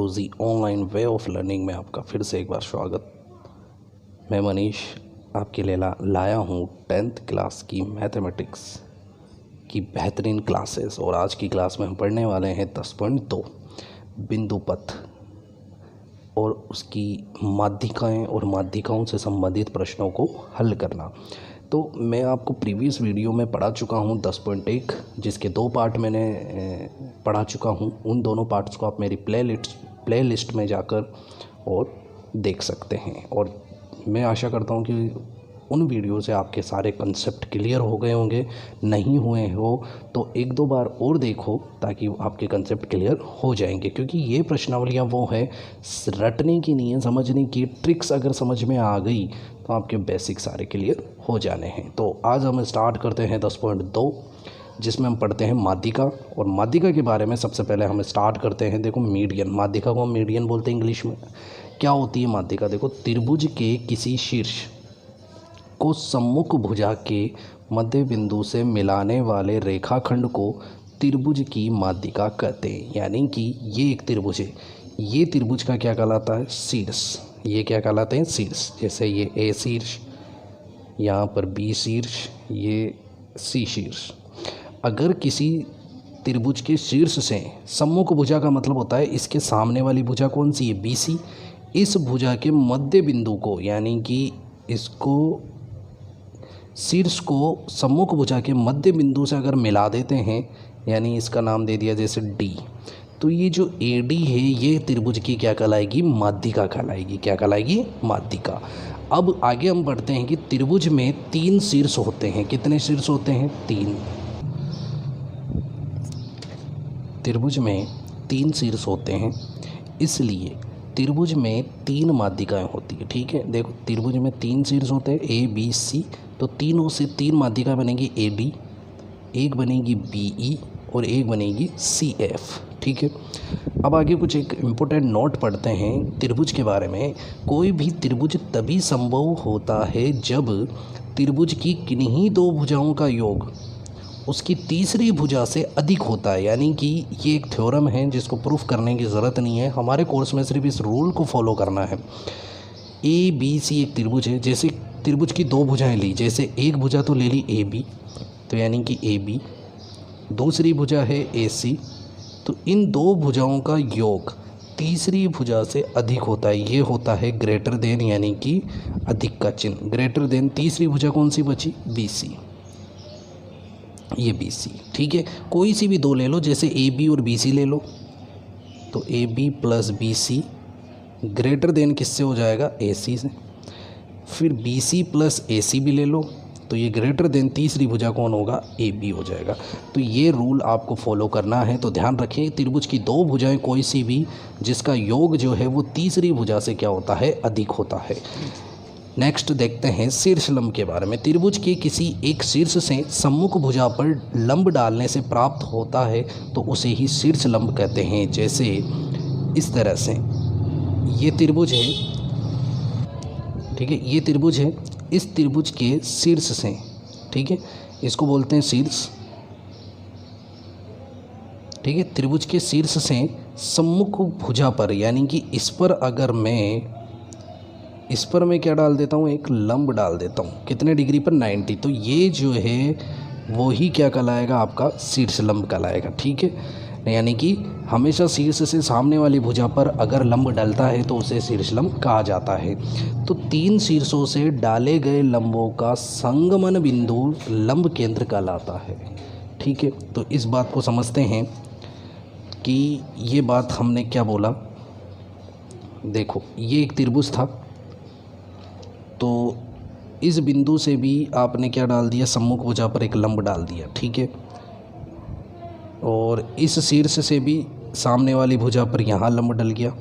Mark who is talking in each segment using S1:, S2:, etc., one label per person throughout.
S1: Ji online way of learning में आपका फिर से एक बार स्वागत। मैं मनीष आपके लिए लाया हूँ 10th क्लास की मैथमेटिक्स की बेहतरीन क्लासेस। और आज की क्लास में हम पढ़ने वाले हैं 10.2 बिंदु पथ और उसकी माध्यिकाएँ और माध्यिकाओं से संबंधित प्रश्नों को हल करना। तो मैं आपको प्रीवियस वीडियो में पढ़ा चुका हूँ 10.1, जिसके 2 पार्ट मैंने पढ़ा चुका हूँ। उन दोनों पार्ट्स को आप मेरी प्लेलिस्ट में जाकर और देख सकते हैं। और मैं आशा करता हूँ कि उन वीडियो से आपके सारे कंसेप्ट क्लियर हो गए होंगे। नहीं हुए हो तो 1-2 बार और देखो ताकि आपके कंसेप्ट क्लियर हो जाएंगे, क्योंकि ये प्रश्नावलियाँ वो है रटने की नहीं है, समझने की। ट्रिक्स अगर समझ में आ गई तो आपके बेसिक सारे क्लियर हो जाने हैं। तो आज हम स्टार्ट करते हैं 10.2, जिसमें हम पढ़ते हैं माध्यिका। और माध्यिका के बारे में सबसे पहले हम स्टार्ट करते हैं। देखो मीडियन, माध्यिका को हम मीडियन बोलते हैं इंग्लिश में। क्या होती है माध्यिका? देखो, त्रिभुज के किसी शीर्ष को सम्मुख भुजा के मध्य बिंदु से मिलाने वाले रेखाखंड को त्रिभुज की माध्यिका कहते हैं। यानी कि ये एक त्रिभुज है, ये त्रिभुज का क्या कहलाता है? शीर्ष। ये क्या कहलाते हैं? शीर्ष। जैसे ये ए शीर्ष, यहाँ पर बी शीर्ष, ये सी शीर्ष। अगर किसी त्रिभुज के शीर्ष से सम्मुख भुजा का मतलब होता है इसके सामने वाली भुजा कौन सी है? B C. इस भुजा के मध्य बिंदु को, यानी कि इसको शीर्ष को सम्मुख भुजा के मध्य बिंदु से अगर मिला देते हैं, यानी इसका नाम दे दिया जैसे डी, तो ये जो ए डी है ये त्रिभुज की क्या कहलाएगी? माध्यिका कहलाएगी। क्या कहलाएगी? माध्यिका। अब आगे हम बढ़ते हैं कि त्रिभुज में 3 शीर्ष होते हैं। कितने शीर्ष होते हैं? 3। त्रिभुज में 3 शीर्ष होते हैं, इसलिए त्रिभुज में 3 माध्यिकाएं होती है। ठीक है, देखो त्रिभुज में 3 शीर्ष होते हैं, ए बी सी। तो तीनों से 3 माध्यिका बनेगी ए डी, एक बनेगी बी ई और एक बनेगी सी एफ। ठीक है, अब आगे कुछ एक इम्पोर्टेंट नोट पढ़ते हैं त्रिभुज के बारे में। कोई भी त्रिभुज तभी संभव होता है जब त्रिभुज की किन्हीं 2 भुजाओं का योग उसकी तीसरी भुजा से अधिक होता है। यानी कि ये एक थ्योरम है जिसको प्रूफ करने की ज़रूरत नहीं है, हमारे कोर्स में सिर्फ इस रूल को फॉलो करना है। ए बी सी एक त्रिभुज है। जैसे त्रिभुज की 2 भुजाएं ली, जैसे एक भुजा तो ले ली ए बी, तो यानी कि ए बी, दूसरी भुजा है ए सी, तो इन 2 भुजाओं का योग तीसरी भुजा से अधिक होता है। ये होता है ग्रेटर देन, यानी कि अधिक का चिन्ह। ग्रेटर देन तीसरी भुजा कौन सी बची? B C. ये बी सी। ठीक है, कोई सी भी 2 ले लो, जैसे ए बी और बी सी ले लो, तो A B plus B C greater than किससे हो जाएगा? ए सी से। फिर बी सी प्लस ए सी भी ले लो, तो ये ग्रेटर देन तीसरी भुजा कौन होगा? ए बी हो जाएगा। तो ये रूल आपको फॉलो करना है। तो ध्यान रखें, त्रिभुज की 2 भुजाएं कोई सी भी जिसका योग जो है वो तीसरी भुजा से क्या होता है? अधिक होता है। नेक्स्ट देखते हैं शीर्ष लंब के बारे में। त्रिभुज के किसी एक शीर्ष से सम्मुख भुजा पर लंब डालने से प्राप्त होता है तो उसे ही शीर्ष लंब कहते हैं। जैसे इस तरह से ये त्रिभुज है, ठीक है, ये त्रिभुज है, इस त्रिभुज के शीर्ष से, ठीक है, इसको बोलते हैं शीर्ष। ठीक है, त्रिभुज के शीर्ष से सम्मुख भुजा पर, यानी कि इस पर अगर मैं क्या डाल देता हूँ? एक लंब डाल देता हूँ। कितने डिग्री पर? 90। तो ये जो है वो ही क्या कहलाएगा? आपका शीर्ष लंब कहलाएगा। ठीक है, यानी कि हमेशा शीर्ष से सामने वाली भुजा पर अगर लंब डलता है तो उसे शीर्ष लंब कहा जाता है। तो 3 शीर्षों से डाले गए लंबों का संगमन बिंदु लंब केंद्र कहलाता है। ठीक है, तो इस बात को समझते हैं कि ये बात हमने क्या बोला। देखो, ये एक त्रिभुज था, तो इस बिंदु से भी आपने क्या डाल दिया? सम्मुख भुजा पर एक लंब डाल दिया। ठीक है, और इस शीर्ष से भी सामने वाली भुजा पर यहाँ लंब डल गया,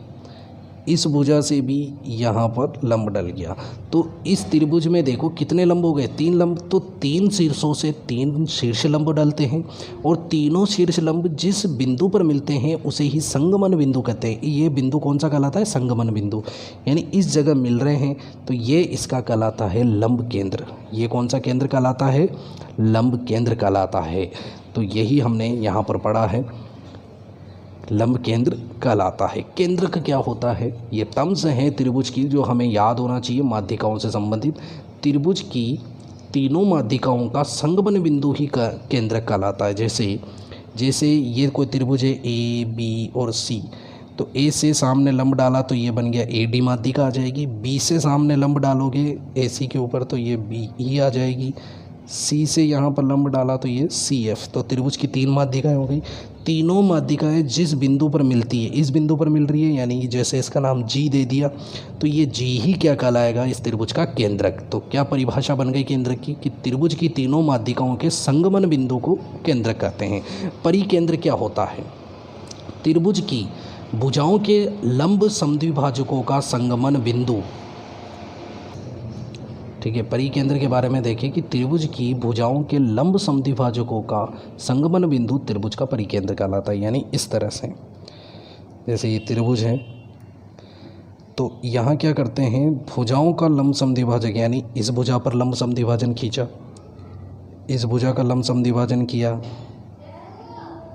S1: इस भुजा से भी यहाँ पर लंब डल गया। तो इस त्रिभुज में देखो कितने लंब हो गए? 3 लंब। तो 3 शीर्षों से 3 शीर्ष लंब डलते हैं, और तीनों शीर्ष लंब जिस बिंदु पर मिलते हैं उसे ही संगमन बिंदु कहते हैं। ये बिंदु कौन सा कहलाता है? संगमन बिंदु। यानी इस जगह मिल रहे हैं तो ये इसका कहलाता है लंब केंद्र। ये कौन सा केंद्र कहलाता है? लंब केंद्र कहलाता है। तो यही हमने यहाँ पर पढ़ा है। लंब केंद्र कहलाता है। केंद्रक क्या होता है? ये टर्म्स हैं त्रिभुज की जो हमें याद होना चाहिए माध्यिकाओं से संबंधित। त्रिभुज की तीनों माध्यिकाओं का संगमन बिंदु ही का केंद्रक कहलाता है। जैसे ये कोई त्रिभुज है ए बी और सी, तो ए से सामने लंब डाला तो ये बन गया ए डी माध्यिका आ जाएगी। बी से सामने लंब डालोगे ए सी के ऊपर तो ये बी ई आ जाएगी। सी से यहाँ पर लंब डाला तो ये सी एफ। तो त्रिभुज की 3 माध्यिकाएँ हो गई। तीनों माध्यिकाएँ जिस बिंदु पर मिलती है, इस बिंदु पर मिल रही है, यानी कि जैसे इसका नाम जी दे दिया तो ये जी ही क्या कहलाएगा? इस त्रिभुज का केंद्रक। तो क्या परिभाषा बन गई केंद्रक की कि त्रिभुज की तीनों माध्यिकाओं के संगमन बिंदु को केंद्रक कहते हैं। परिकेंद्र क्या होता है? त्रिभुज की भुजाओं के लंब समद्विभाजकों का संगमन बिंदु। ठीक है, परिकेंद्र के बारे में देखें कि त्रिभुज की भुजाओं के लंब समद्विभाजकों का संगमन बिंदु त्रिभुज का परिकेंद्र कहलाता है। यानी इस तरह से, जैसे ये त्रिभुज है तो यहाँ क्या करते हैं, भुजाओं का लंब समद्विभाजक, यानी इस भुजा पर लंब समद्विभाजन खींचा, इस भुजा का लंब समद्विभाजन किया,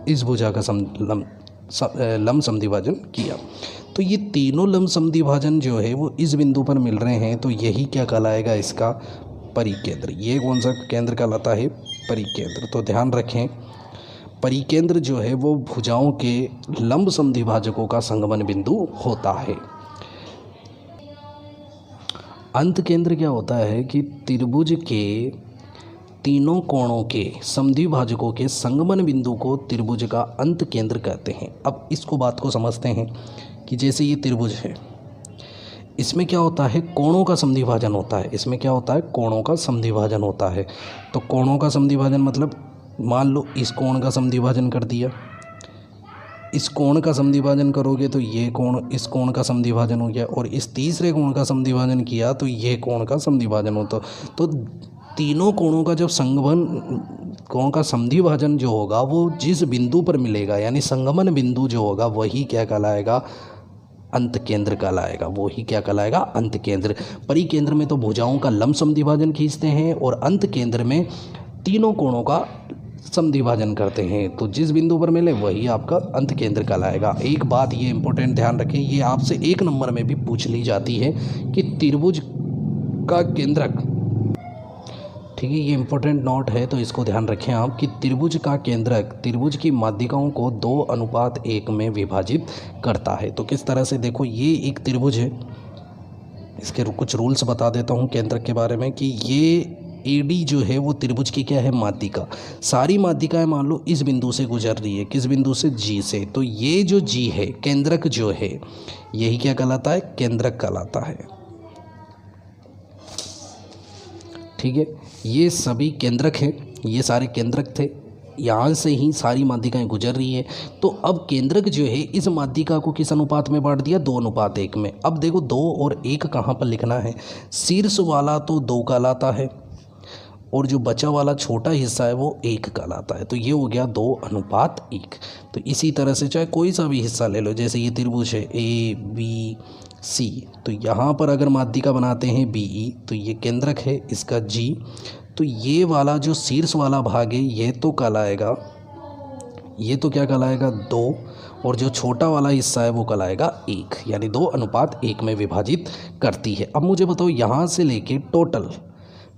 S1: इस भुजा का लंब समद्विभाजन किया, तो ये तीनों लंब समद्विभाजन जो है वो इस बिंदु पर मिल रहे हैं। तो यही क्या कहलाएगा? इसका परिकेंद्र। ये कौन सा केंद्र कहलाता है? परिकेंद्र। तो ध्यान रखें, परिकेंद्र जो है वो भुजाओं के लंब समद्विभाजकों का संगमन बिंदु होता है। अंत केंद्र क्या होता है कि त्रिभुज के तीनों कोणों के समद्विभाजकों के संगमन बिंदु को त्रिभुज का अंत केंद्र कहते हैं। अब इसको बात को समझते हैं कि जैसे ये त्रिभुज है, इसमें क्या होता है? कोणों का समद्विभाजन होता है। इसमें क्या होता है? कोणों का समद्विभाजन होता है। तो कोणों का समद्विभाजन मतलब मान लो इस कोण का समद्विभाजन कर दिया, इस कोण का समद्विभाजन करोगे तो ये कोण, इस कोण का समद्विभाजन हो गया, और इस तीसरे कोण का समद्विभाजन किया तो ये कोण का समद्विभाजन होता। तो तीनों कोणों का जब कोण का समद्विभाजन जो होगा वो जिस बिंदु पर मिलेगा, यानी संगमन बिंदु जो होगा वही क्या कहलाएगा? अंत केंद्र कहलाएगा। वो ही क्या कहलाएगा? अंत केंद्र। परिकेंद्र में तो भुजाओं का लंब समद्विभाजन खींचते हैं और अंत केंद्र में तीनों कोणों का समद्विभाजन करते हैं। तो जिस बिंदु पर मिले वही आपका अंत केंद्र कहलाएगा। एक बात ये इंपॉर्टेंट ध्यान रखें, ये आपसे 1 नंबर में भी पूछ ली जाती है कि त्रिभुज का केंद्रक। ठीक है, ये इंपॉर्टेंट नोट है तो इसको ध्यान रखें आप कि त्रिभुज का केंद्रक त्रिभुज की माध्यिकाओं को 2:1 में विभाजित करता है। तो किस तरह से? देखो, ये एक त्रिभुज है, इसके कुछ रूल्स बता देता हूँ केंद्रक के बारे में कि ये एडी जो है वो त्रिभुज की क्या है? माध्यिका। सारी माध्यिकाएं मान लो इस बिंदु से गुजर रही है, किस बिंदु से? जी से। तो ये जो जी है, केंद्रक जो है, यही क्या कहलाता है? केंद्रक कहलाता है। ठीक है, ये सभी केंद्रक हैं, ये सारे केंद्रक थे, यहाँ से ही सारी माध्यिकाएं गुजर रही है। तो अब केंद्रक जो है इस माध्यिका को किस अनुपात में बांट दिया? 2:1 में। अब देखो 2 और 1 कहाँ पर लिखना है? शीर्ष वाला तो 2 कहलाता है और जो बचा वाला छोटा हिस्सा है वो 1 कहलाता है। तो ये हो गया 2:1। तो इसी तरह से चाहे कोई सा भी हिस्सा ले लो, जैसे ये त्रिभुज है ए बी सी, तो यहाँ पर अगर माध्यिका बनाते हैं बी ई, तो ये केंद्रक है इसका जी। तो ये वाला जो शीर्ष वाला भाग है ये तो कहलाएगा, ये तो क्या कहलाएगा? 2, और जो छोटा वाला हिस्सा है वो कहलाएगा 1, यानी 2:1 में विभाजित करती है। अब मुझे बताओ यहाँ से लेके टोटल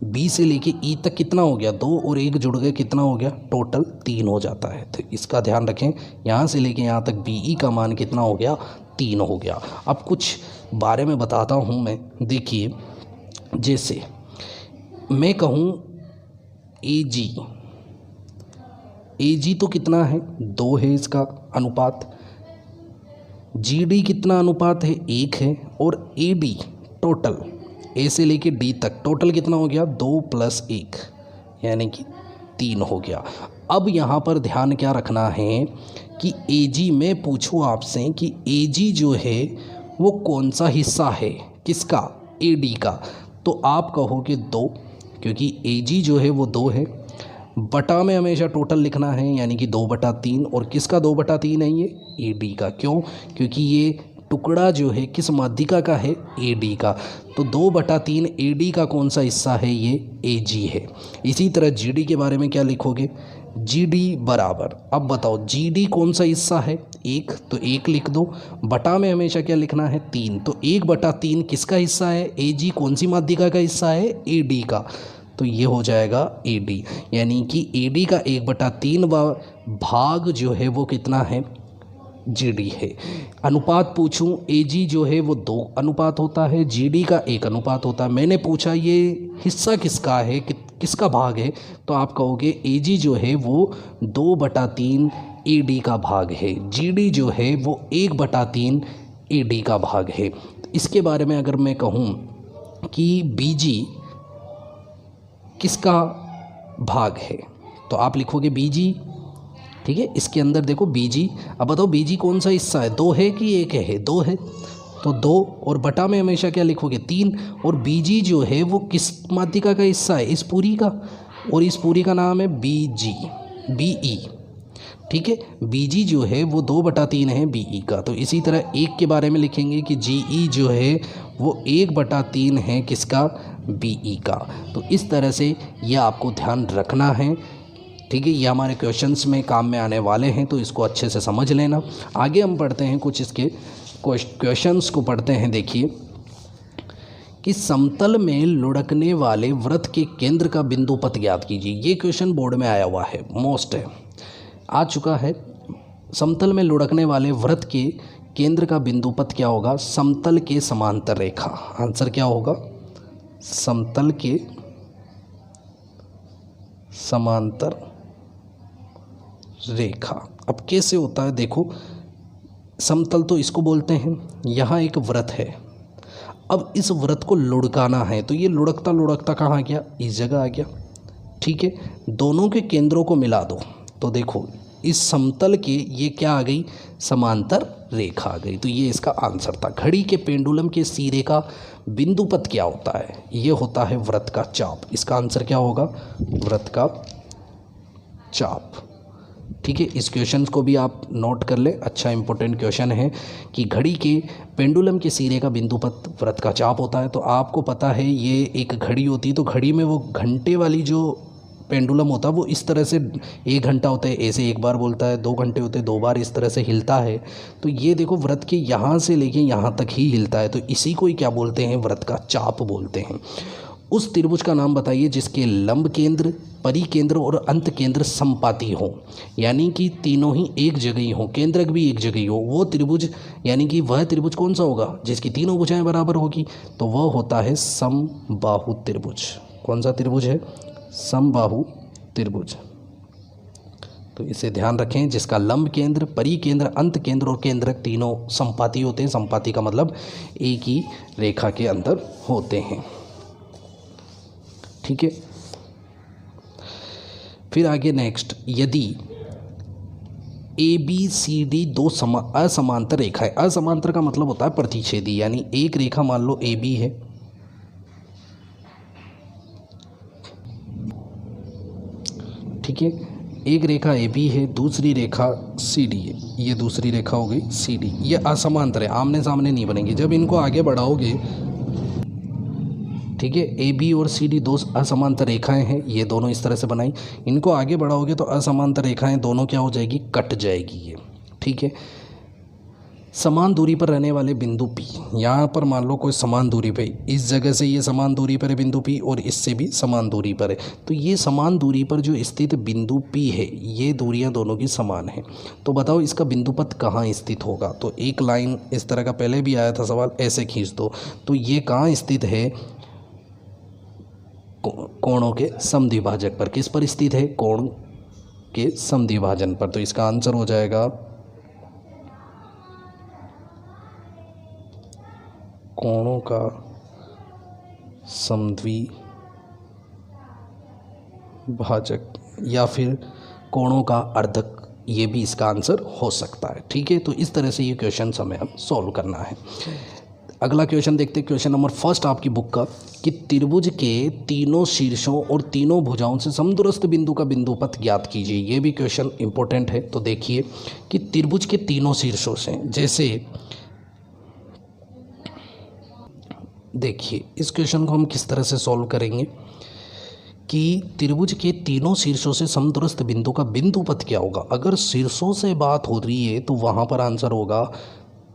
S1: बी से लेके ई तक कितना हो गया? 2 और 1 जुड़ गए, कितना हो गया? टोटल 3 हो जाता है। तो इसका ध्यान रखें, यहाँ से लेके यहाँ तक बी ई का मान कितना हो गया? 3 हो गया। अब कुछ बारे में बताता हूँ मैं। देखिए, जैसे मैं कहूँ ए जी तो कितना है? 2 है इसका अनुपात। जी डी कितना अनुपात है? 1 है। और ए डी टोटल ए से लेके डी तक टोटल कितना हो गया? 2 + 1 यानी कि 3 हो गया। अब यहाँ पर ध्यान क्या रखना है कि ए जी, मैं पूछूँ आपसे कि ए जी जो है वो कौन सा हिस्सा है? किसका? ए डी का। तो आप कहोगे 2, क्योंकि ए जी जो है वो 2 है। बटा में हमेशा टोटल लिखना है, यानी कि 2/3। और किसका 2/3 है? ये ए डी का। क्यों? क्योंकि ये टुकड़ा जो है किस माध्यिका का है, AD का। तो 2/3 AD का कौन सा हिस्सा है, ये AG है। इसी तरह GD के बारे में क्या लिखोगे, GD बराबर, अब बताओ GD कौन सा हिस्सा है, 1, तो 1 लिख दो। बटा में हमेशा क्या लिखना है, 3, तो 1/3 किसका हिस्सा है, AG कौन सी माध्यिका का हिस्सा है, AD का। तो ये हो जाएगा AD, यानी कि AD का 1/3 भाग जो है वो कितना है, GD है। अनुपात पूछूं, AG जो है वो 2 अनुपात होता है, GD का 1 अनुपात होता है। मैंने पूछा ये हिस्सा किसका है, किसका भाग है, तो आप कहोगे AG जो है वो 2/3 AD का भाग है, GD जो है वो 1/3 AD का भाग है। इसके बारे में अगर मैं कहूँ कि BG किसका भाग है, तो आप लिखोगे BG, ठीक है। इसके अंदर देखो BG, अब बताओ BG कौन सा हिस्सा है, 2 है कि 1 है, 2 है, तो 2, और बटा में हमेशा क्या लिखोगे, 3, और BG जो है वो किस माध्यिका का हिस्सा है, इस पूरी का, और इस पूरी का नाम है BE, ठीक है। BG जो है वो 2/3 है BE का। तो इसी तरह 1 के बारे में लिखेंगे कि GE जो है वो 1/3 है किसका, BE का। तो इस तरह से यह आपको ध्यान रखना है, ठीक है। ये हमारे क्वेश्चंस में काम में आने वाले हैं, तो इसको अच्छे से समझ लेना। आगे हम पढ़ते हैं कुछ इसके क्वेश्चंस को पढ़ते हैं। देखिए कि समतल में लुढ़कने वाले वृत्त के केंद्र का बिंदु पथ ज्ञात कीजिए। ये क्वेश्चन बोर्ड में आया हुआ है, मोस्ट है, आ चुका है। समतल में लुढ़कने वाले वृत्त के केंद्र का बिंदु पथ क्या होगा, समतल के समांतर रेखा। आंसर क्या होगा, समतल के समांतर रेखा। अब कैसे होता है, देखो समतल तो इसको बोलते हैं, यहाँ एक वृत्त है, अब इस वृत्त को लुढ़काना है, तो ये लुढ़कता लुढ़कता कहाँ गया, इस जगह आ गया, ठीक है। दोनों के केंद्रों को मिला दो, तो देखो इस समतल के ये क्या आ गई, समांतर रेखा आ गई। तो ये इसका आंसर था। घड़ी के पेंडुलम के सिरे का बिंदु पथ क्या होता है, ये होता है वृत्त का चाप। इसका आंसर क्या होगा, वृत्त का चाप, ठीक है। इस क्वेश्चन को भी आप नोट कर ले, अच्छा इंपॉर्टेंट क्वेश्चन है कि घड़ी के पेंडुलम के सिरे का बिंदु पथ वृत्त का चाप होता है। तो आपको पता है ये एक घड़ी होती है, तो घड़ी में वो घंटे वाली जो पेंडुलम होता है वो इस तरह से 1 घंटा होता है, ऐसे एक बार बोलता है, 2 घंटे होते हैं 2 बार इस तरह से हिलता है। तो ये देखो वृत्त के यहाँ से लेके यहाँ तक ही हिलता है, तो इसी को ही क्या बोलते हैं, वृत्त का चाप बोलते हैं। उस त्रिभुज का नाम बताइए जिसके लंब केंद्र, परिकेंद्र और अंत केंद्र समपाती हो, यानी कि तीनों ही एक जगह ही हो, केंद्रक भी एक जगह ही हो। वो त्रिभुज, यानी कि वह त्रिभुज कौन सा होगा जिसकी तीनों भुजाएं बराबर होगी, तो वह होता है समबाहु त्रिभुज। कौन सा त्रिभुज है, समबाहु त्रिभुज। तो इसे ध्यान रखें, जिसका लंब केंद्र, परिकेंद्र, अंत केंद्र और केंद्रक तीनों समपाती होते हैं। समपाती का मतलब एक ही रेखा के अंदर होते हैं, ठीक है। फिर आगे नेक्स्ट, यदि ABCD 2 असमांतर रेखा है। असमांतर का मतलब होता है प्रतिच्छेदी, यानी एक रेखा मान लो AB है, ठीक है, एक रेखा AB है, दूसरी रेखा CD है, ये दूसरी रेखा हो गई CD। ये असमांतर है, आमने सामने नहीं बनेंगे। जब इनको आगे बढ़ाओगे, ठीक है, AB और CD 2 असमांतर रेखाएं हैं, ये दोनों इस तरह से बनाई। इनको आगे बढ़ाओगे तो असमांतर रेखाएं दोनों क्या हो जाएगी, कट जाएगी ये, ठीक है। समान दूरी पर रहने वाले बिंदु P, यहाँ पर मान लो कोई समान दूरी पे, इस जगह से ये समान दूरी पर है बिंदु P, और इससे भी समान दूरी पर है। तो ये समान दूरी पर जो स्थित बिंदु P है, ये दूरियाँ दोनों की समान हैं। तो बताओ इसका बिंदु पथ कहाँ स्थित होगा। तो एक लाइन इस तरह का पहले भी आया था सवाल, ऐसे खींच दो। तो ये कहाँ स्थित है, कोणों के समद्विभाजक पर। किस पर स्थित है, कोण के समद्विभाजन पर। तो इसका आंसर हो जाएगा कोणों का समद्विभाजक या फिर कोणों का अर्धक, ये भी इसका आंसर हो सकता है, ठीक है। तो इस तरह से ये क्वेश्चन हमें अब सॉल्व करना है। अगला क्वेश्चन देखते हैं, क्वेश्चन नंबर 1 आपकी बुक का, कि त्रिभुज के तीनों शीर्षों और तीनों भुजाओं से समदूरस्थ बिंदु का बिंदु पथ ज्ञात कीजिए। ये भी क्वेश्चन इंपॉर्टेंट है। तो देखिए कि त्रिभुज के तीनों शीर्षों से, जैसे देखिए इस क्वेश्चन को हम किस तरह से सॉल्व करेंगे कि त्रिभुज के तीनों शीर्षों से समदूरस्थ बिंदु का बिंदु पथ क्या होगा। अगर शीर्षों से बात हो रही है तो वहाँ पर आंसर होगा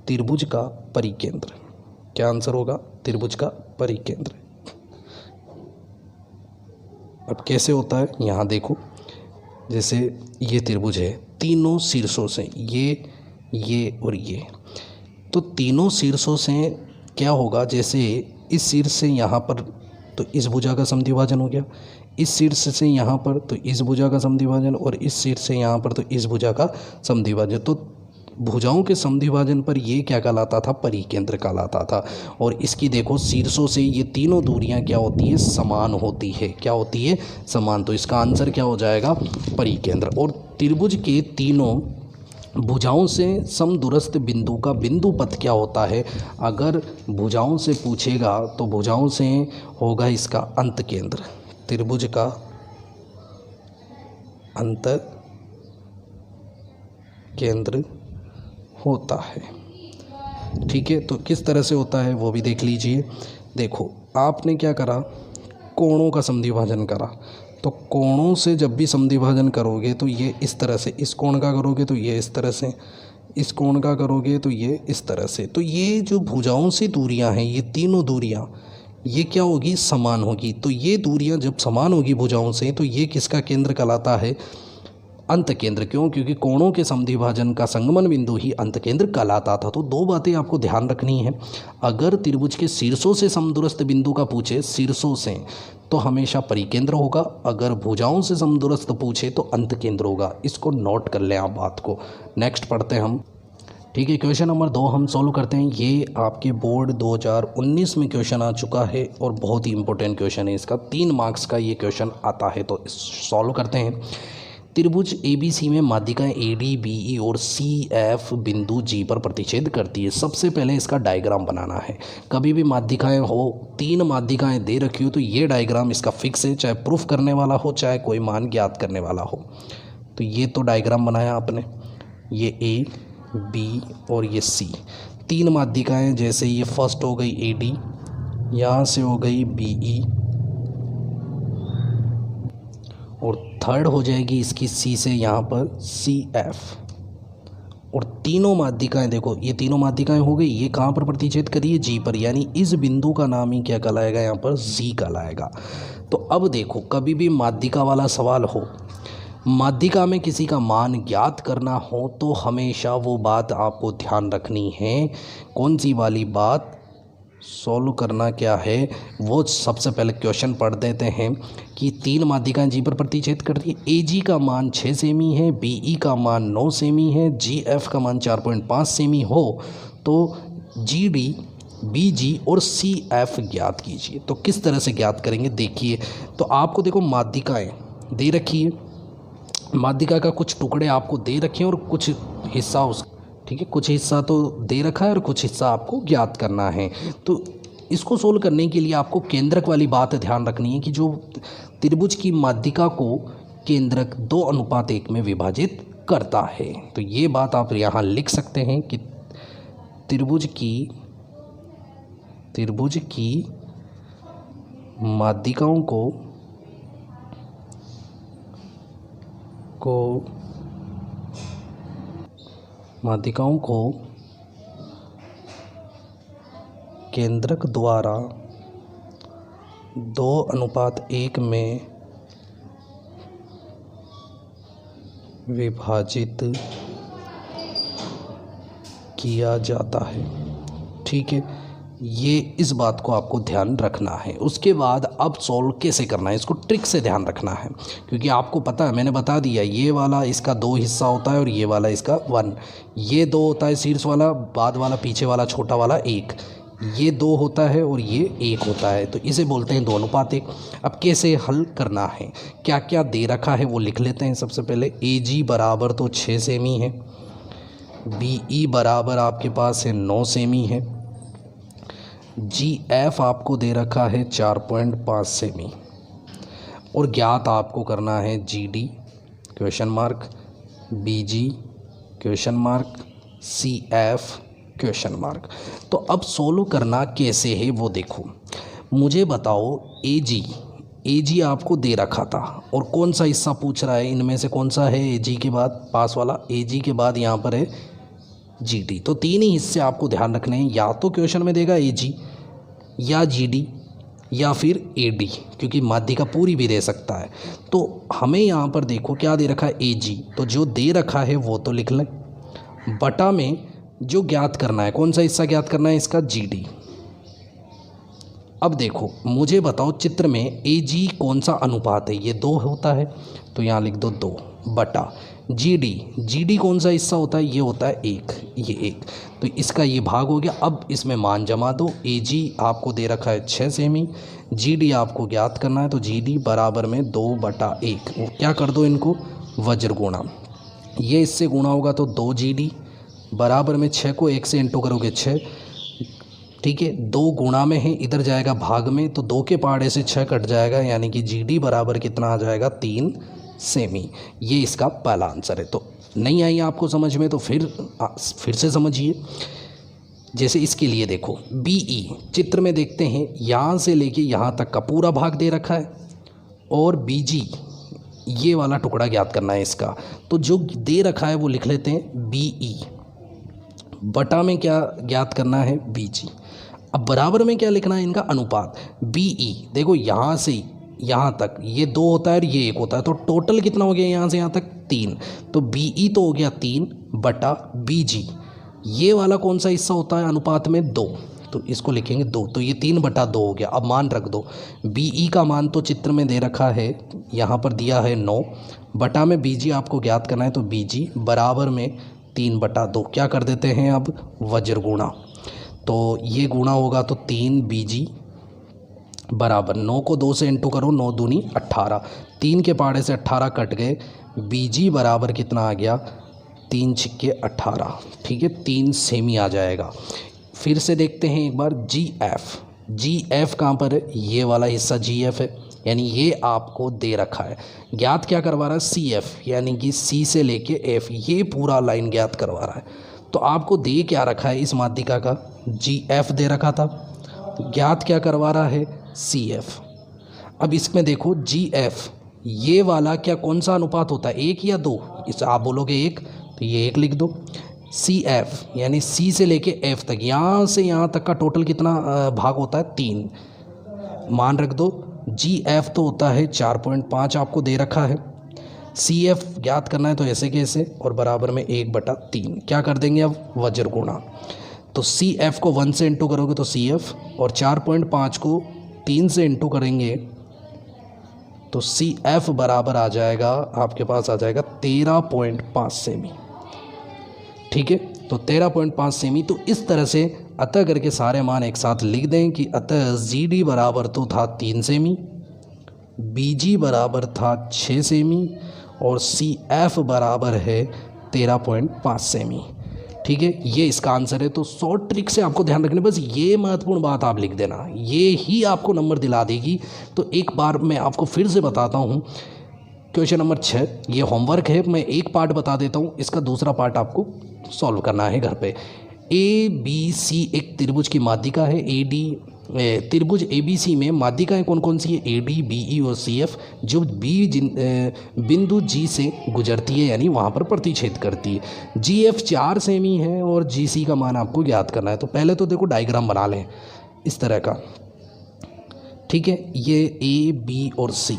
S1: त्रिभुज का परिकेंद्र। क्या आंसर होगा? त्रिभुज का परिकेंद्र। अब कैसे होता है, यहाँ देखो, जैसे ये त्रिभुज है, तीनों शीर्षों से ये और ये, तो तीनों शीर्षों से क्या होगा, जैसे इस शीर्ष से यहाँ पर तो इस भुजा का समद्विभाजन हो गया, इस शीर्ष से यहाँ पर तो इस भुजा का समद्विभाजन, और इस शीर्ष से यहाँ पर तो इस भुजा का समद्विभाजन। तो भुजाओं के समद्विभाजन पर ये क्या कहलाता था? परिकेंद्र कहलाता था। और इसकी देखो शीर्षों से ये तीनों दूरियां क्या होती है? समान होती है। क्या होती है? समान। तो इसका आंसर क्या हो जाएगा? परिकेंद्र। और त्रिभुज के तीनों भुजाओं से समदूरस्थ बिंदु का बिंदु पथ क्या होता है? अगर भुजाओं से पूछेगा तो भुजाओं से होगा इसका अंत केंद्र। त्रिभुज का अंत केंद्र होता है। ठीक है, तो किस तरह से होता है वो भी देख लीजिए। देखो आपने क्या करा, कोणों का समद्विभाजन करा, तो कोणों से जब भी समद्विभाजन करोगे तो ये इस तरह से, इस कोण का करोगे तो ये इस तरह से, इस कोण का करोगे तो ये इस तरह से। तो ये जो भुजाओं से दूरियां हैं, ये तीनों दूरियां, ये क्या होगी? समान होगी। तो ये दूरियां जब समान होगी भुजाओं से, तो ये किसका केंद्र कहलाता है? अंत केंद्र। क्यों? क्योंकि कोणों के समद्विभाजन का संगमन बिंदु ही अंत केंद्र कहलाता था। तो दो बातें आपको ध्यान रखनी है। अगर त्रिभुज के शीर्षों से समदूरस्थ बिंदु का पूछे, शीर्षों से, तो हमेशा परिकेंद्र होगा। अगर भुजाओं से समदूरस्थ पूछे तो अंत केंद्र होगा। इसको नोट कर लें आप बात को। नेक्स्ट पढ़ते हैं हम। ठीक है, क्वेश्चन नंबर 2 हम सॉल्व करते हैं। ये आपके बोर्ड 2019 में क्वेश्चन आ चुका है और बहुत ही इंपॉर्टेंट क्वेश्चन है। इसका 3 मार्क्स का ये क्वेश्चन आता है, तो सॉल्व करते हैं। त्रिभुज ABC में माध्यिकाएं AD, BE और CF बिंदु G पर प्रतिच्छेद करती है। सबसे पहले इसका डायग्राम बनाना है। कभी भी माध्यिकाएं हो, 3 माध्यिकाएं दे रखी हो, तो ये डायग्राम इसका फिक्स है, चाहे प्रूफ करने वाला हो चाहे कोई मान ज्ञात करने वाला हो। तो ये तो डायग्राम बनाया आपने, ये A, B और ये C, 3 माध्यिकाएं। जैसे ये फर्स्ट हो गई AD, यहाँ से हो गई BE, और थर्ड हो जाएगी इसकी C से यहाँ पर CF। और तीनों माध्यिकाएं देखो, ये तीनों माध्यिकाएं हो गई। ये कहाँ पर प्रतिच्छेद करिए? G पर, यानी इस बिंदु का नाम ही क्या कहलाएगा? यहाँ पर G कहलाएगा। तो अब देखो, कभी भी माध्यिका वाला सवाल हो, माध्यिका में किसी का मान ज्ञात करना हो, तो हमेशा वो बात आपको ध्यान रखनी है। कौन सी वाली बात? सॉल्व करना क्या है वो सबसे पहले क्वेश्चन पढ़ देते हैं कि 3 माध्यिकाएं G पर प्रतिच्छेद करती है। AG का मान 6 सेमी है, BE का मान 9 सेमी है, GF का मान 4.5 सेमी हो तो GD, BG और CF ज्ञात कीजिए। तो किस तरह से ज्ञात करेंगे? देखिए, तो आपको देखो माध्यिकाएं दे रखी है, माध्यिका का कुछ टुकड़े आपको दे रखे हैं और कुछ हिस्सा उस, ठीक है, कुछ हिस्सा तो दे रखा है और कुछ हिस्सा आपको ज्ञात करना है। तो इसको सोल्व करने के लिए आपको केंद्रक वाली बात ध्यान रखनी है कि जो त्रिभुज की माध्यिका को केंद्रक 2:1 में विभाजित करता है। तो ये बात आप यहाँ लिख सकते हैं कि त्रिभुज की माध्यिकाओं को केंद्रक द्वारा 2:1 में विभाजित किया जाता है। ठीक है, ये इस बात को आपको ध्यान रखना है। उसके बाद अब सॉल्व कैसे करना है, इसको ट्रिक से ध्यान रखना है, क्योंकि आपको पता है, मैंने बता दिया, ये वाला इसका 2 हिस्सा होता है और ये वाला इसका 1। ये 2 होता है शीर्ष वाला, बाद वाला पीछे वाला छोटा वाला 1। ये 2 होता है और ये 1 होता है, तो इसे बोलते हैं 2:1। अब कैसे हल करना है, क्या क्या दे रखा है वो लिख लेते हैं। सबसे पहले AG बराबर तो 6 सेमी है, BE बराबर आपके पास है 9 सेमी है, GF आपको दे रखा है 4.5 सेमी, और ज्ञात आपको करना है GD question mark, BG question mark, CF question mark. तो अब सोल्व करना कैसे है वो देखो। मुझे बताओ एजी आपको दे रखा था और कौन सा हिस्सा पूछ रहा है, इनमें से कौन सा है एजी के बाद, पास वाला एजी के बाद यहाँ पर है जीडी। तो तीन ही हिस्से आपको ध्यान रखने हैं, या तो क्वेश्चन में देगा एजी या जीडी या फिर एडी, क्योंकि माध्यिका पूरी भी दे सकता है। तो हमें यहाँ पर देखो क्या दे रखा है एजी, तो जो दे रखा है वो तो लिख लें, बटा में जो ज्ञात करना है, कौन सा हिस्सा ज्ञात करना है इसका, जीडी। अब देखो मुझे बताओ चित्र में एजी कौन सा अनुपात है, ये 2 होता है तो यहाँ लिख दो 2 बटा जीडी कौन सा हिस्सा होता है, ये होता है 1, ये 1, तो इसका ये भाग हो गया। अब इसमें मान जमा दो, एजी आपको दे रखा है 6 सेमी, जीडी आपको ज्ञात करना है, तो जीडी बराबर में 2/1, क्या कर दो इनको वज्र गुणा, ये इससे गुणा होगा तो 2 जीडी बराबर में 6 को 1 से इंटू करोगे 6, ठीक है, 2 गुणा में है, इधर जाएगा भाग में, तो 2 के पहाड़े से 6 कट जाएगा, यानी कि जीडी बराबर कितना आ जाएगा 3 सेमी। ये इसका पहला आंसर है। तो नहीं आई आपको समझ में तो फिर से समझिए। जैसे इसके लिए देखो बीई चित्र में देखते हैं, यहाँ से लेके यहाँ तक का पूरा भाग दे रखा है और बीजी ये वाला टुकड़ा ज्ञात करना है इसका, तो जो दे रखा है वो लिख लेते हैं बीई, बटा में क्या ज्ञात करना है बीजी। अब बराबर में क्या लिखना है इनका अनुपात, बीई देखो यहाँ से यहाँ तक ये 2 होता है और ये 1 होता है, तो टोटल कितना हो गया यहाँ से यहाँ तक 3, तो बीई तो हो गया 3 बटा बीजी, ये वाला कौन सा हिस्सा होता है अनुपात में 2, तो इसको लिखेंगे 2, तो ये 3/2 हो गया। अब मान रख दो, बीई का मान तो चित्र में दे रखा है, यहाँ पर दिया है 9, बटा में बीजी आपको ज्ञात करना है, तो बीजी बराबर में 3/2, क्या कर देते हैं अब वज्र गुणा, तो ये गुणा होगा तो 3 बीजी बराबर 9 को 2 से इंटू करो, 9 दूनी 18, 3 के पहाड़े से 18 कट गए, बीजी बराबर कितना आ गया 3 छिक्के 18, ठीक है, 3 सेमी आ जाएगा। फिर से देखते हैं एक बार जीएफ कहाँ पर है, ये वाला हिस्सा जीएफ है, यानी ये आपको दे रखा है, ज्ञात क्या करवा रहा है सीएफ, यानी कि सी से लेके एफ, ये पूरा लाइन ज्ञात करवा रहा है। तो आपको दे क्या रखा है इस माध्यिका का, जीएफ दे रखा था, ज्ञात क्या करवा रहा है सीएफ। अब इसमें देखो जीएफ ये वाला क्या कौन सा अनुपात होता है, 1 या 2, इस आप बोलोगे 1, तो ये 1 लिख दो। सी एफ यानी सी से लेके एफ तक, यहाँ से यहाँ तक का टोटल कितना भाग होता है 3, मान रख दो। जी एफ तो होता है 4.5 आपको दे रखा है, सी एफ ज्ञात करना है तो ऐसे कैसे, और बराबर में 1/3, क्या कर देंगे अब वज्र गुणा, तो सी एफ को 1 से इंटू करोगे तो सी एफ, और 4.5 को 3 से इंटू करेंगे तो सी एफ बराबर आ जाएगा, आपके पास आ जाएगा 13.5 सेमी, ठीक है, तो 13.5 सेमी। तो इस तरह से अतः करके सारे मान एक साथ लिख दें कि अतः जी डी बराबर तो था 3 सेमी, बी जी बराबर था 6 सेमी, और सी एफ बराबर है 13.5 सेमी, ठीक है, ये इसका आंसर है। तो शॉर्ट ट्रिक से आपको ध्यान रखना, बस ये महत्वपूर्ण बात आप लिख देना, ये ही आपको नंबर दिला देगी। तो एक बार मैं आपको फिर से बताता हूँ, क्वेश्चन नंबर 6 ये होमवर्क है, मैं एक पार्ट बता देता हूँ, इसका दूसरा पार्ट आपको सॉल्व करना है घर पे। ए बी सी एक त्रिभुज की माध्यिका है, ए डी त्रिभुज ए बी सी में माध्यिकाएँ कौन कौन सी है, ए डी बी ई और सी एफ, जो बिंदु जी से गुजरती है यानी वहाँ पर प्रतिच्छेद करती है। जी एफ 4 सेमी है और जी सी का मान आपको ज्ञात करना है। तो पहले तो देखो डायग्राम बना लें इस तरह का, ठीक है, ये ए बी और सी,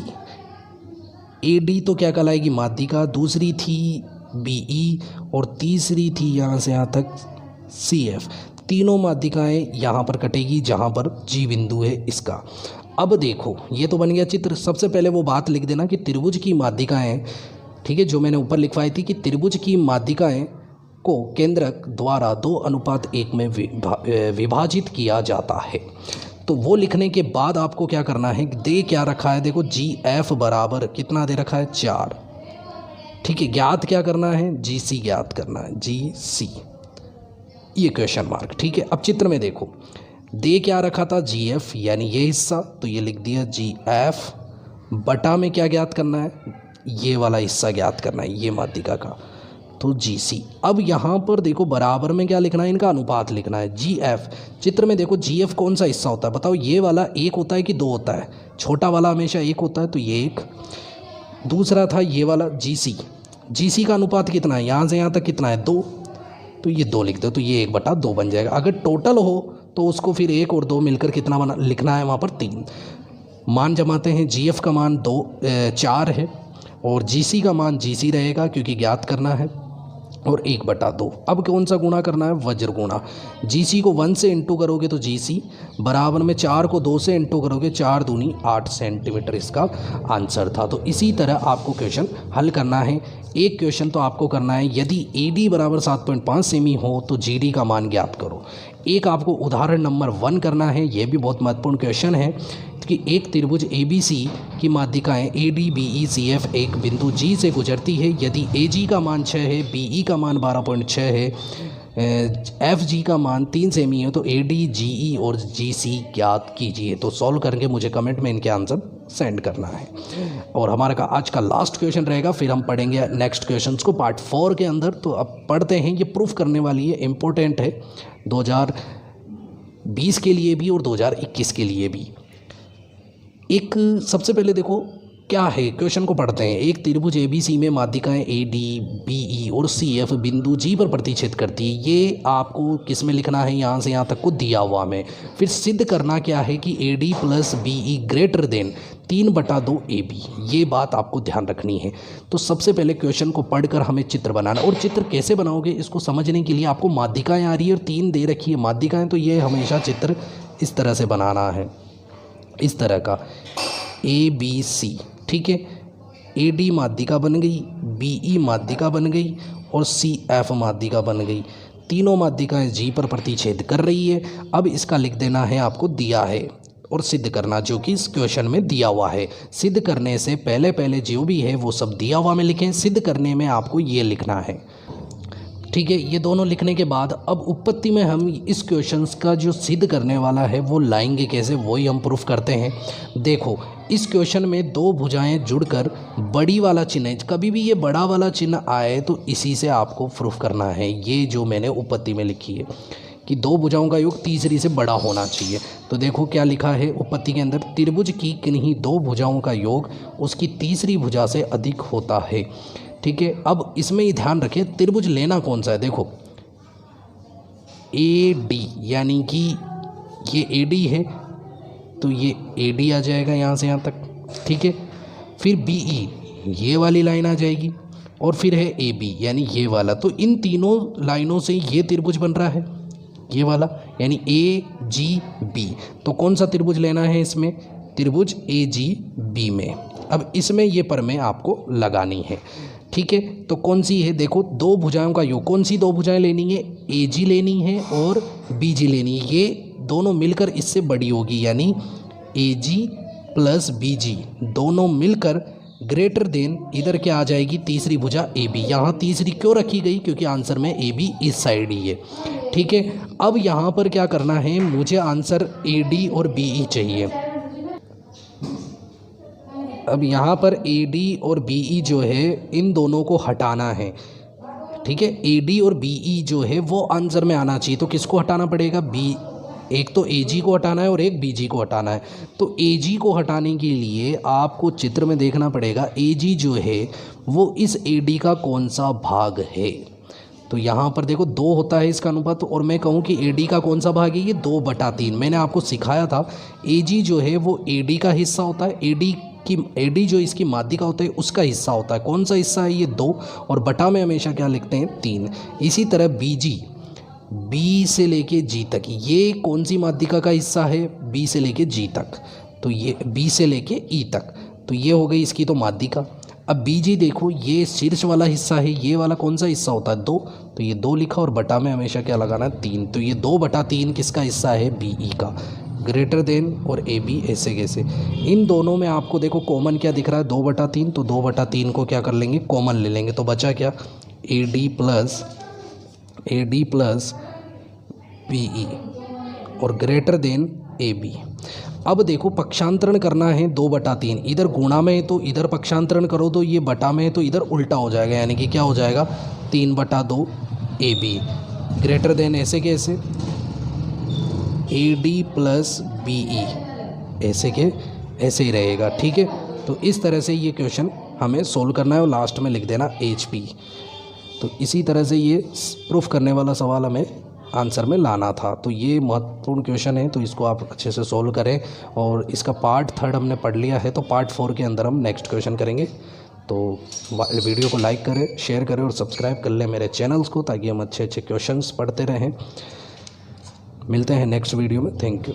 S1: ए डी तो क्या कहलाएगी माध्यिका, दूसरी थी बी ई और तीसरी थी यहाँ से यहाँ तक सी एफ, तीनों माध्यिकाएँ यहाँ पर कटेगी जहाँ पर जी बिंदु है इसका। अब देखो ये तो बन गया चित्र। सबसे पहले वो बात लिख देना कि त्रिभुज की माध्यिकाएँ, ठीक है, जो मैंने ऊपर लिखवाई थी कि त्रिभुज की माध्यिकाएँ को केंद्रक द्वारा 2:1 में विभाजित किया जाता है। तो वो लिखने के बाद आपको क्या करना है, दे क्या रखा है, देखो जी एफ बराबर कितना दे रखा है 4, ठीक है, ज्ञात क्या करना है जी सी ज्ञात करना है, जी सी, ये क्वेश्चन मार्क, ठीक है। अब चित्र में देखो दे क्या रखा था जी एफ यानी ये हिस्सा, तो ये लिख दिया जी एफ, बटा में क्या ज्ञात करना है, ये वाला हिस्सा ज्ञात करना है ये माध्यिका का, तो GC। अब यहाँ पर देखो बराबर में क्या लिखना है, इनका अनुपात लिखना है GF। चित्र में देखो GF कौन सा हिस्सा होता है बताओ, ये वाला एक होता है कि दो होता है, छोटा वाला हमेशा एक होता है तो ये एक, दूसरा था ये वाला GC। GC का अनुपात कितना है, यहाँ से यहाँ तक कितना है 2, तो ये 2 लिख दो तो ये 1/2 बन जाएगा। अगर टोटल हो तो उसको फिर 1 और 2 मिलकर कितना बना लिखना है वहाँ पर 3। मान जमाते हैं, GF का मान 4 है और GC का मान GC रहेगा क्योंकि ज्ञात करना है, और 1/2। अब कौन सा गुणा करना है, वज्र गुणा। GC को 1 से इंटू करोगे तो GC बराबर में 4 को 2 से इंटू करोगे, 4 दूनी 8 सेंटीमीटर इसका आंसर था। तो इसी तरह आपको क्वेश्चन हल करना है। एक क्वेश्चन तो आपको करना है, यदि AD बराबर 7.5 सेमी हो तो GD का मान ज्ञात करो। एक आपको उदाहरण नंबर 1 करना है, यह भी बहुत महत्वपूर्ण क्वेश्चन है कि एक त्रिभुज ABC की माध्यिकाएं ADBECF एक बिंदु G से गुजरती है। यदि AG का मान 6 है, BE का मान 12.6 है, FG का मान 3 सेमी है, तो AD, GE और GC ज्ञात कीजिए। तो सॉल्व करके मुझे कमेंट में इनके आंसर सेंड करना है। और हमारा का आज का लास्ट क्वेश्चन रहेगा, फिर हम पढ़ेंगे नेक्स्ट क्वेश्चंस को पार्ट 4 के अंदर। तो अब पढ़ते हैं, ये प्रूफ करने वाली है, इम्पोर्टेंट है 2020 के लिए भी और 2021 के लिए भी। एक सबसे पहले देखो क्या है, क्वेश्चन को पढ़ते हैं। एक त्रिभुज ABC में माध्यिकाएं AD, BE और CF बिंदु G पर प्रतिच्छेद करती है। ये आपको किस में लिखना है, यहाँ से यहाँ तक को दिया हुआ में। फिर सिद्ध करना क्या है कि AD plus BE greater than 3/2 AB। ये बात आपको ध्यान रखनी है। तो सबसे पहले क्वेश्चन को पढ़कर हमें चित्र बनाना, और चित्र कैसे बनाओगे इसको समझने के लिए आपको माध्यिकाएँ आ रही है और 3 दे रखी है माध्यिकाएँ, तो ये हमेशा चित्र इस तरह से बनाना है, इस तरह का ABC। ठीक है, AD माध्यिका बन गई, BE माध्यिका बन गई और CF माध्यिका बन गई। तीनों माध्यिकाएं G पर प्रतिच्छेद कर रही है। अब इसका लिख देना है आपको दिया है, और सिद्ध करना जो कि इस क्वेश्चन में दिया हुआ है। सिद्ध करने से पहले जो भी है वो सब दिया हुआ में लिखें। सिद्ध करने में आपको ये लिखना है। ठीक है, ये दोनों लिखने के बाद अब उत्पत्ति में हम इस क्वेश्चंस का जो सिद्ध करने वाला है वो लाएंगे कैसे, वही हम प्रूफ करते हैं। देखो इस क्वेश्चन में 2 भुजाएं जुड़कर बड़ी वाला चिन्ह है, कभी भी ये बड़ा वाला चिन्ह आए तो इसी से आपको प्रूफ करना है। ये जो मैंने उत्पत्ति में लिखी है कि 2 भुजाओं का योग तीसरी से बड़ा होना चाहिए। तो देखो क्या लिखा है उत्पत्ति के अंदर, त्रिभुज की किन्हीं 2 भुजाओं का योग उसकी तीसरी भुजा से अधिक होता है। ठीक है, अब इसमें ही ध्यान रखें त्रिभुज लेना कौन सा है। देखो AD यानी कि ये AD है तो ये AD आ जाएगा यहाँ से यहाँ तक। ठीक है, फिर BE ये वाली लाइन आ जाएगी, और फिर है AB यानी ये वाला। तो इन तीनों लाइनों से ये त्रिभुज बन रहा है, ये वाला यानी AGB। तो कौन सा त्रिभुज लेना है इसमें, त्रिभुज AGB में। अब इसमें ये परमें आपको लगानी है। ठीक है, तो कौन सी है, देखो 2 भुजाओं का योग, कौन सी 2 भुजाएं लेनी है, AG लेनी है और BG लेनी है। ये दोनों मिलकर इससे बड़ी होगी, यानी AG प्लस BG दोनों मिलकर ग्रेटर देन, इधर क्या आ जाएगी, तीसरी भुजा AB। यहाँ तीसरी क्यों रखी गई, क्योंकि आंसर में AB इस साइड ही है। ठीक है, अब यहाँ पर क्या करना है, मुझे आंसर AD और BE चाहिए। अब यहाँ पर AD और BE जो है इन दोनों को हटाना है। ठीक है, AD और BE जो है वो आंसर में आना चाहिए। तो किसको हटाना पड़ेगा, एक तो AG को हटाना है और एक BG को हटाना है। तो AG को हटाने के लिए आपको चित्र में देखना पड़ेगा AG जो है वो इस AD का कौन सा भाग है। तो यहाँ पर देखो 2 होता है इसका अनुपात, और मैं कहूँ कि AD का कौन सा भाग है, ये 2/3। मैंने आपको सिखाया था AG जो है वो AD का हिस्सा होता है, AD जो इसकी माध्यिका होता है उसका हिस्सा होता है। कौन सा हिस्सा है, ये 2, और बटा में हमेशा क्या लिखते हैं, 3। इसी तरह BG B से लेके G तक, ये कौन सी माध्यिका का हिस्सा है, B से लेके G तक। तो ये B से लेके E तक, तो ये हो गई इसकी तो माध्यिका। अब BG देखो ये शीर्ष वाला हिस्सा है, ये वाला कौन सा हिस्सा होता है, 2। तो ये 2 लिखा, और बटा में हमेशा क्या लगाना है, 3। तो ये 2/3 किसका हिस्सा है, BE का, ग्रेटर देन और AB ऐसे कैसे। इन दोनों में आपको देखो कॉमन क्या दिख रहा है, 2/3। तो 2/3 को क्या कर लेंगे, कॉमन ले लेंगे। तो बचा क्या, AD प्लस BE और ग्रेटर देन AB। अब देखो पक्षांतरण करना है 2/3, इधर गुणा में है तो इधर पक्षांतरण करो, तो ये बटा में है तो इधर उल्टा हो जाएगा, यानी कि क्या हो जाएगा, 3/2 AB ग्रेटर देन ऐसे के ऐसे AD प्लस BE ऐसे के ऐसे ही रहेगा। ठीक है, तो इस तरह से ये क्वेश्चन हमें सोल्व करना है और लास्ट में लिख देना HP। तो इसी तरह से ये प्रूफ करने वाला सवाल हमें आंसर में लाना था। तो ये महत्वपूर्ण क्वेश्चन है, तो इसको आप अच्छे से सोल्व करें। और इसका पार्ट 3 हमने पढ़ लिया है, तो पार्ट 4 के अंदर हम नेक्स्ट क्वेश्चन करेंगे। तो वीडियो को लाइक करें, शेयर करें और सब्सक्राइब कर लें मेरे चैनल्स को, ताकि हम अच्छे अच्छे क्वेश्चंस पढ़ते रहें। मिलते हैं नेक्स्ट वीडियो में। Thank you.